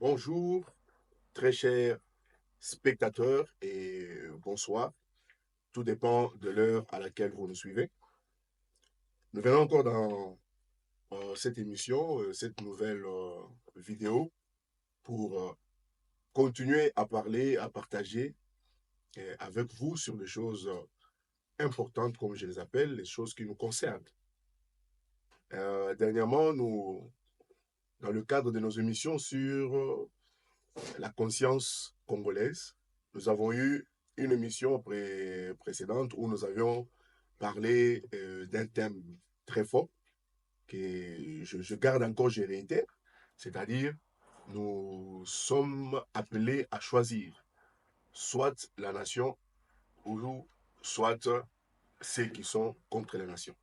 Bonjour, très chers spectateurs, et bonsoir. Tout dépend de l'heure à laquelle vous nous suivez. Nous venons encore dans cette émission, cette nouvelle vidéo pour continuer à parler, à partager avec vous sur des choses importantes, comme je les appelle, les choses qui nous concernent. Dernièrement, dans le cadre de nos émissions sur la conscience congolaise, nous avons eu une émission précédente où nous avions parlé d'un thème très fort que je garde encore, je réitère, c'est-à-dire nous sommes appelés à choisir soit la nation ou soit ceux qui sont contre la nation.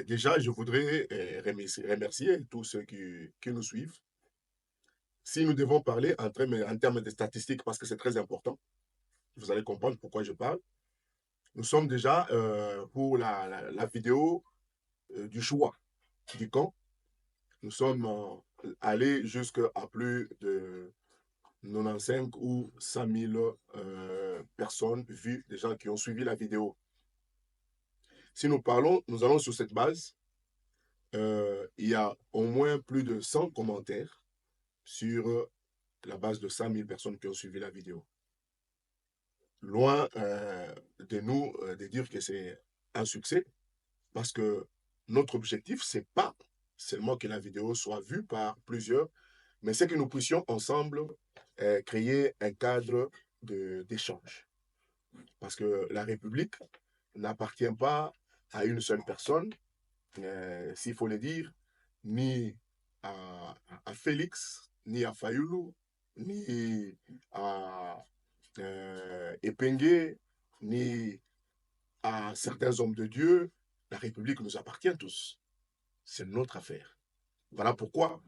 Déjà, je voudrais remercier tous ceux qui nous suivent. Si nous devons parler en termes de statistiques, parce que c'est très important, vous allez comprendre pourquoi je parle. Nous sommes déjà pour la vidéo du choix du camp. Nous sommes allés jusqu'à plus de 95 ou 100 000 personnes vues, des gens qui ont suivi la vidéo. Si nous parlons, nous allons sur cette base. Il y a au moins plus de 100 commentaires sur la base de 100 000 personnes qui ont suivi la vidéo. Loin de nous de dire que c'est un succès, parce que notre objectif, c'est pas seulement que la vidéo soit vue par plusieurs, mais c'est que nous puissions ensemble créer un cadre d'échange. Parce que la République n'appartient pas à une seule personne, s'il faut le dire, ni à Félix, ni à Fayoulou, ni à Epengue, ni à certains hommes de Dieu. La République nous appartient tous. C'est notre affaire. Voilà pourquoi,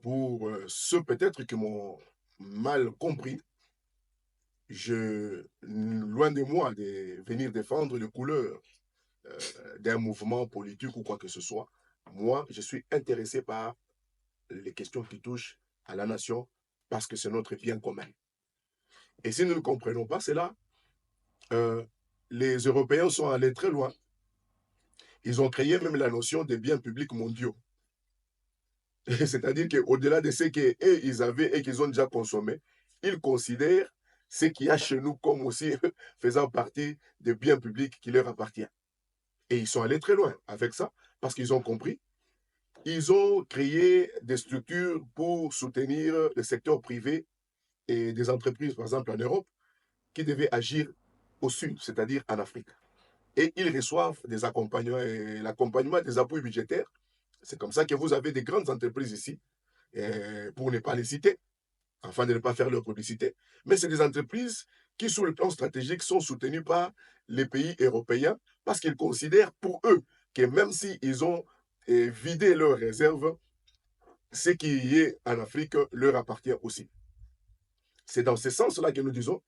pour ceux peut-être qui m'ont mal compris, loin de moi de venir défendre les couleurs d'un mouvement politique ou quoi que ce soit, moi, je suis intéressé par les questions qui touchent à la nation parce que c'est notre bien commun. Et si nous ne comprenons pas cela, euh, les Européens sont allés très loin. Ils ont créé même la notion des biens publics mondiaux. C'est-à-dire qu'au-delà de ce qu'ils avaient et qu'ils ont déjà consommé, ils considèrent ce qu'il y a chez nous comme aussi faisant partie des biens publics qui leur appartiennent. Et ils sont allés très loin avec ça parce qu'ils ont compris. Ils ont créé des structures pour soutenir le secteur privé et des entreprises, par exemple en Europe, qui devaient agir au sud, c'est-à-dire en Afrique. Et ils reçoivent des accompagnements, l'accompagnement des appuis budgétaires. C'est comme ça que vous avez des grandes entreprises ici, pour ne pas les citer, afin de ne pas faire leur publicité. Mais c'est des entreprises qui, sur le plan stratégique, sont soutenues par les pays européens parce qu'ils considèrent pour eux que même s'ils ont vidé leurs réserves, ce qui est en Afrique leur appartient aussi. C'est dans ce sens-là que nous disons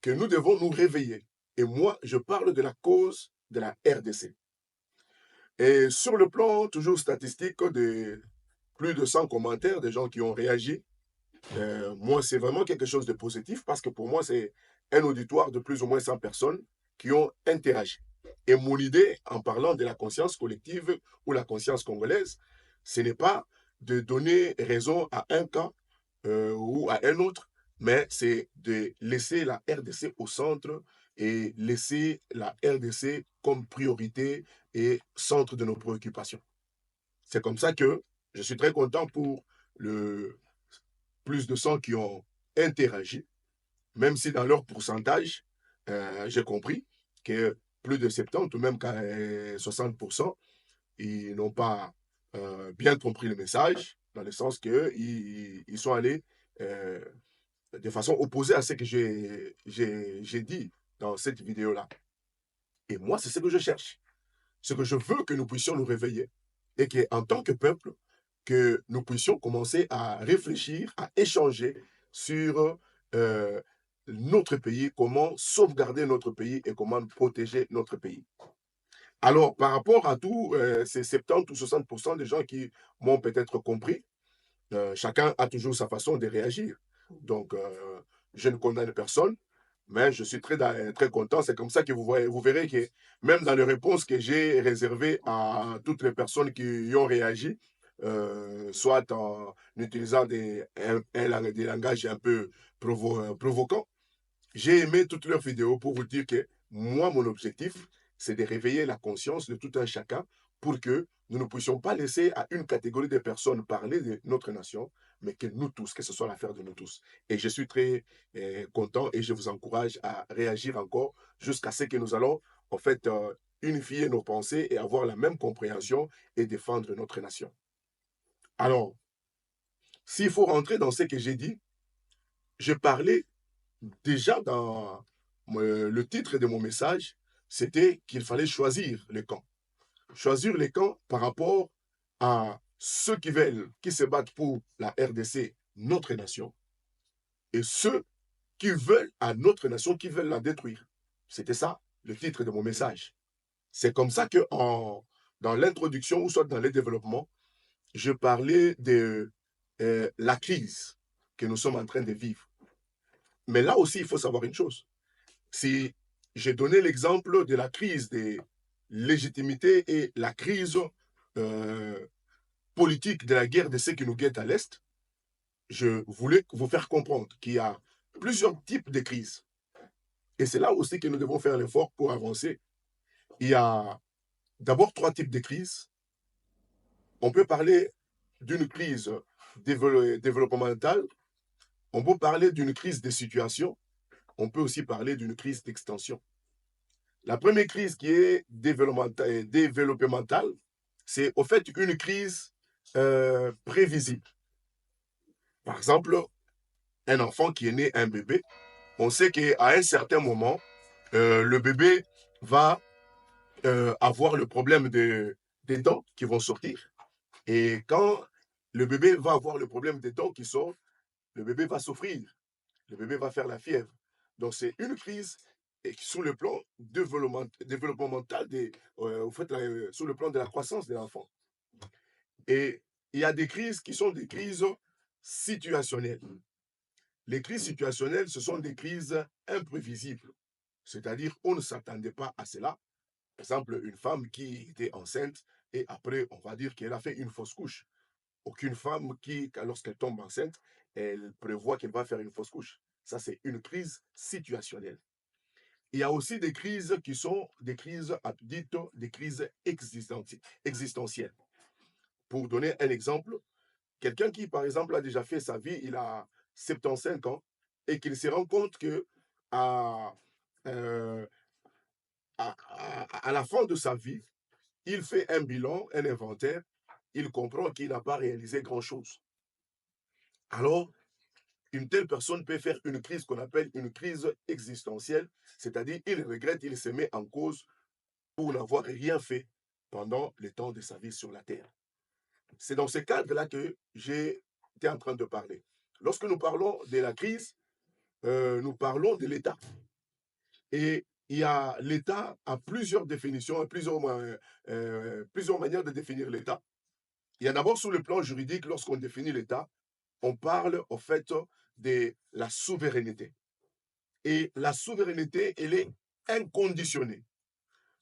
que nous devons nous réveiller. Et moi, je parle de la cause de la RDC. Et sur le plan toujours statistique de plus de 100 commentaires de gens qui ont réagi, moi, c'est vraiment quelque chose de positif parce que pour moi, c'est un auditoire de plus ou moins 100 personnes qui ont interagi. Et mon idée, en parlant de la conscience collective ou la conscience congolaise, ce n'est pas de donner raison à un cas ou à un autre, mais c'est de laisser la RDC au centre et laisser la RDC comme priorité et centre de nos préoccupations. C'est comme ça que je suis très content pour le plus de 100 qui ont interagi, même si dans leur pourcentage, j'ai compris que plus de 70 ou même 60%, ils n'ont pas bien compris le message, dans le sens qu'ils sont allés euh, de façon opposée à ce que j'ai dit dans cette vidéo-là. Et moi, c'est ce que je cherche. Ce que je veux que nous puissions nous réveiller. Et qu'en tant que peuple, que nous puissions commencer à réfléchir, à échanger sur notre pays, comment sauvegarder notre pays et comment protéger notre pays. Alors, par rapport à tous ces 70 ou 60% des gens qui m'ont peut-être compris, chacun a toujours sa façon de réagir. Donc, je ne condamne personne, mais je suis très content. C'est comme ça que vous verrez que même dans les réponses que j'ai réservées à toutes les personnes qui y ont réagi, soit en utilisant des langages un peu provoquants, j'ai aimé toutes leurs vidéos pour vous dire que moi, mon objectif, c'est de réveiller la conscience de tout un chacun pour que nous ne puissions pas laisser à une catégorie de personnes parler de notre nation, mais que nous tous, que ce soit l'affaire de nous tous. Et je suis très content et je vous encourage à réagir encore jusqu'à ce que nous allons, en fait, unifier nos pensées et avoir la même compréhension et défendre notre nation. Alors, s'il faut rentrer dans ce que j'ai dit, je parlais déjà dans le titre de mon message, c'était qu'il fallait choisir les camps. Choisir les camps par rapport à ceux qui veulent, qui se battent pour la RDC, notre nation, et ceux qui veulent à notre nation, qui veulent la détruire. C'était ça le titre de mon message. C'est comme ça que dans l'introduction ou soit dans le développement, je parlais de la crise que nous sommes en train de vivre. Mais là aussi, il faut savoir une chose. Si j'ai donné l'exemple de la crise des légitimités et la crise euh, politique de la guerre de ceux qui nous guettent à l'Est, je voulais vous faire comprendre qu'il y a plusieurs types de crises. Et c'est là aussi que nous devons faire l'effort pour avancer. Il y a d'abord trois types de crises. On peut parler d'une crise développementale, on peut parler d'une crise de situation, on peut aussi parler d'une crise d'extension. La première crise qui est développementale, c'est au fait une crise prévisible. Par exemple, un enfant qui est né, un bébé, on sait qu'à un certain moment, le bébé va avoir le problème des dents qui vont sortir. Et quand le bébé va avoir le problème des dents qui sortent, le bébé va souffrir, le bébé va faire la fièvre. Donc c'est une crise et sur le plan développemental, au fait, sur le plan de la croissance de l'enfant. Et il y a des crises qui sont des crises situationnelles. Les crises situationnelles, ce sont des crises imprévisibles. C'est-à-dire, on ne s'attendait pas à cela. Par exemple, une femme qui était enceinte et après, on va dire qu'elle a fait une fausse couche. Aucune femme qui, lorsqu'elle tombe enceinte, elle prévoit qu'elle va faire une fausse couche. Ça, c'est une crise situationnelle. Il y a aussi des crises qui sont des crises dites des crises existentielles. Pour donner un exemple, quelqu'un qui, par exemple, a déjà fait sa vie, il a 75 ans, et qu'il se rend compte que à, euh, à la fin de sa vie, il fait un bilan, un inventaire, il comprend qu'il n'a pas réalisé grand-chose. Alors, une telle personne peut faire une crise qu'on appelle une crise existentielle, c'est-à-dire il regrette, il se met en cause pour n'avoir rien fait pendant le temps de sa vie sur la Terre. C'est dans ce cadre-là que j'étais en train de parler. Lorsque nous parlons de la crise, nous parlons de l'État. Et il y a l'État a plusieurs définitions, plusieurs manières de définir l'État. Il y a d'abord sur le plan juridique, lorsqu'on définit l'État, on parle au fait de la souveraineté. Et la souveraineté, elle est inconditionnée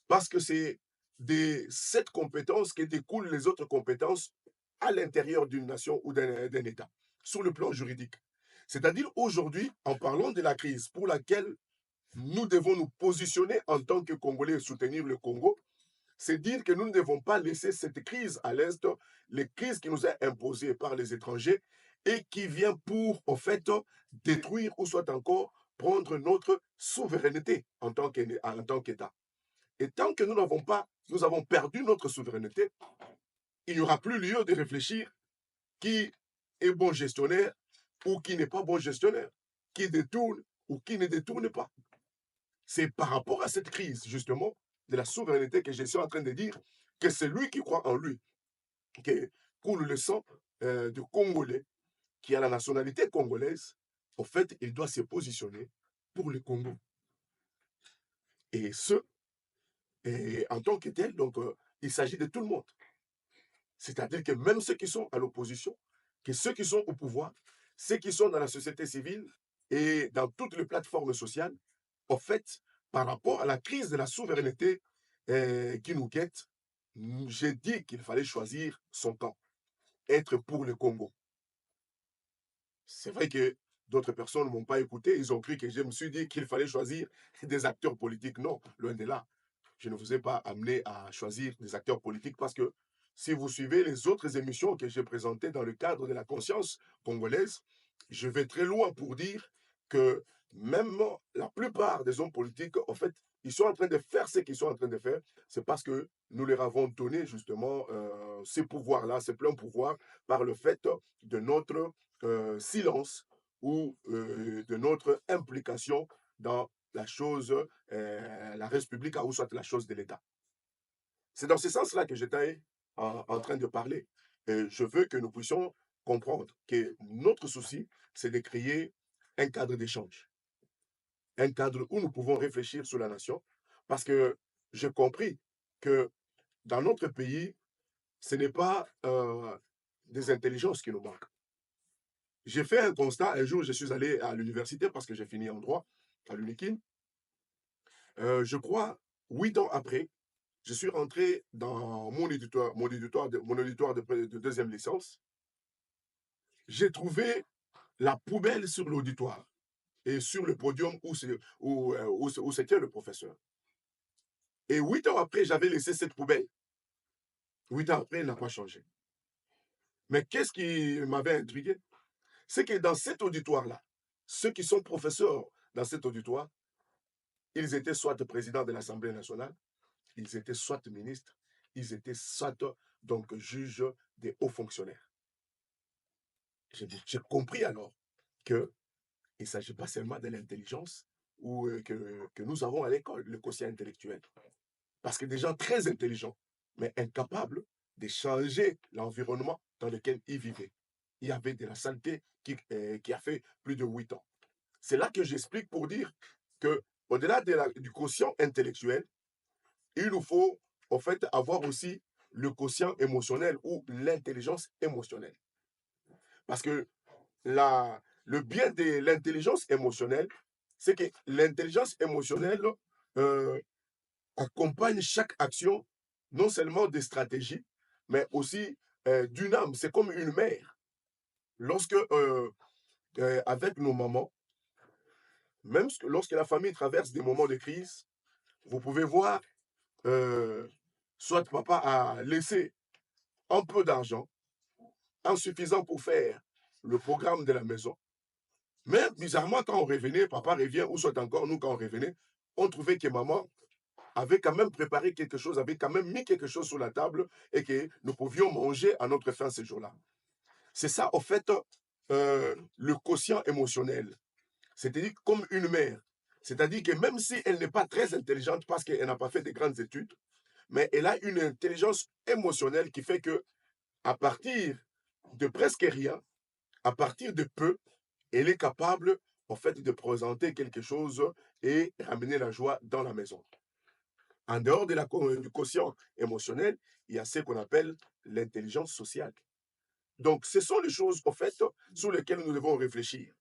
parce que c'est de cette compétence que découlent les autres compétences à l'intérieur d'une nation ou d'un État, sur le plan juridique. C'est-à-dire aujourd'hui, en parlant de la crise pour laquelle nous devons nous positionner en tant que Congolais et soutenir le Congo, c'est dire que nous ne devons pas laisser cette crise à l'Est, les crises qui nous est imposées par les étrangers et qui vient pour, en fait, détruire ou soit encore prendre notre souveraineté en tant qu'État. Et tant que nous n'avons pas, nous avons perdu notre souveraineté, il n'y aura plus lieu de réfléchir qui est bon gestionnaire ou qui n'est pas bon gestionnaire, qui détourne ou qui ne détourne pas. C'est par rapport à cette crise, justement, de la souveraineté que je suis en train de dire que c'est lui qui croit en lui, qui coule le sang du Congolais, qui a la nationalité congolaise, en fait, il doit se positionner pour le Congo. Et ce, et en tant que tel, donc, il s'agit de tout le monde. C'est-à-dire que même ceux qui sont à l'opposition, que ceux qui sont au pouvoir, ceux qui sont dans la société civile et dans toutes les plateformes sociales, en fait, par rapport à la crise de la souveraineté qui nous guette, j'ai dit qu'il fallait choisir son camp, être pour le Congo. C'est vrai que d'autres personnes ne m'ont pas écouté, ils ont cru que je me suis dit qu'il fallait choisir des acteurs politiques. Non, loin de là. Je ne vous ai pas amené à choisir des acteurs politiques parce que si vous suivez les autres émissions que j'ai présentées dans le cadre de la conscience congolaise, je vais très loin pour dire que même la plupart des hommes politiques, en fait, ils sont en train de faire ce qu'ils sont en train de faire. C'est parce que nous leur avons donné justement ces pouvoirs-là, ces pleins pouvoirs, par le fait de notre silence ou de notre implication dans la chose, la République ou soit la chose de l'État. C'est dans ce sens-là que j'étais en train de parler. Et je veux que nous puissions comprendre que notre souci, c'est de créer un cadre d'échange, un cadre où nous pouvons réfléchir sur la nation, parce que j'ai compris que dans notre pays, ce n'est pas des intelligences qui nous manquent. J'ai fait un constat, un jour je suis allé à l'université parce que j'ai fini en droit à l'UNIKIN. Je crois, 8 ans après, je suis rentré dans mon auditoire de deuxième licence. J'ai trouvé la poubelle sur l'auditoire et sur le podium où c'était le professeur. Et 8 ans après, j'avais laissé cette poubelle. 8 ans après, elle n'a pas changé. Mais qu'est-ce qui m'avait intrigué? C'est que dans cet auditoire-là, ceux qui sont professeurs dans cet auditoire, ils étaient soit présidents de l'Assemblée nationale, ils étaient soit ministres, ils étaient soit donc juges des hauts fonctionnaires. J'ai compris alors qu'il ne s'agit pas seulement de l'intelligence ou que nous avons à l'école, le quotient intellectuel. Parce que des gens très intelligents, mais incapables de changer l'environnement dans lequel ils vivaient. Il y avait de la saleté qui a fait plus de 8 ans. C'est là que j'explique pour dire que au-delà du quotient intellectuel, il nous faut en fait avoir aussi le quotient émotionnel ou l'intelligence émotionnelle. Parce que le bien de l'intelligence émotionnelle, c'est que l'intelligence émotionnelle euh, accompagne chaque action, non seulement des stratégies, mais aussi d'une âme. C'est comme une mère. Lorsque, avec nos mamans, même lorsque la famille traverse des moments de crise, vous pouvez voir, euh, soit papa a laissé un peu d'argent, insuffisant pour faire le programme de la maison, mais bizarrement, quand on revenait, papa revient, ou soit encore nous, quand on revenait, on trouvait que maman avait quand même préparé quelque chose, avait quand même mis quelque chose sur la table et que nous pouvions manger à notre faim ce jour-là. C'est ça, en fait, le quotient émotionnel. C'est-à-dire comme une mère. C'est-à-dire que même si elle n'est pas très intelligente parce qu'elle n'a pas fait de grandes études, mais elle a une intelligence émotionnelle qui fait que à partir de presque rien, à partir de peu, elle est capable, en fait, de présenter quelque chose et ramener la joie dans la maison. En dehors du quotient émotionnel, il y a ce qu'on appelle l'intelligence sociale. Donc, ce sont les choses, en fait, sur lesquelles nous devons réfléchir.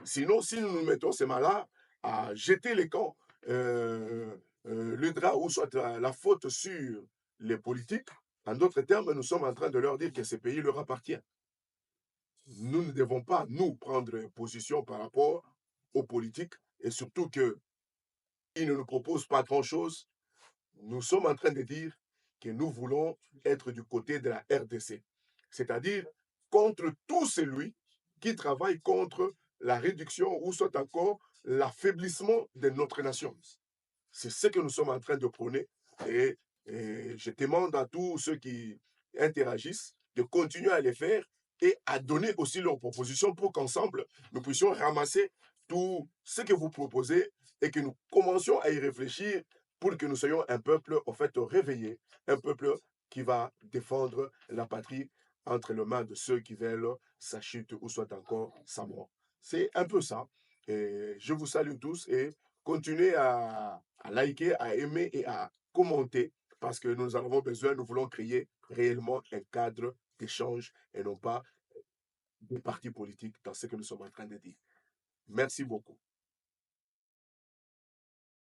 Sinon, si nous nous mettons ces mains-là à jeter les camps, le drap ou soit la faute sur les politiques, en d'autres termes, nous sommes en train de leur dire que ce pays leur appartient. Nous ne devons pas, nous, prendre position par rapport aux politiques et surtout qu'ils ne nous proposent pas grand-chose. Nous sommes en train de dire que nous voulons être du côté de la RDC, c'est-à-dire contre tout celui qui travaille contre la réduction ou soit encore l'affaiblissement de notre nation. C'est ce que nous sommes en train de prôner et je demande à tous ceux qui interagissent de continuer à les faire et à donner aussi leurs propositions pour qu'ensemble, nous puissions ramasser tout ce que vous proposez et que nous commencions à y réfléchir pour que nous soyons un peuple, en fait, réveillé, un peuple qui va défendre la patrie entre les mains de ceux qui veulent sa chute ou soit encore sa mort. C'est un peu ça. Et je vous salue tous et continuez à liker, à aimer et à commenter parce que nous en avons besoin, nous voulons créer réellement un cadre d'échange et non pas des partis politiques dans ce que nous sommes en train de dire. Merci beaucoup.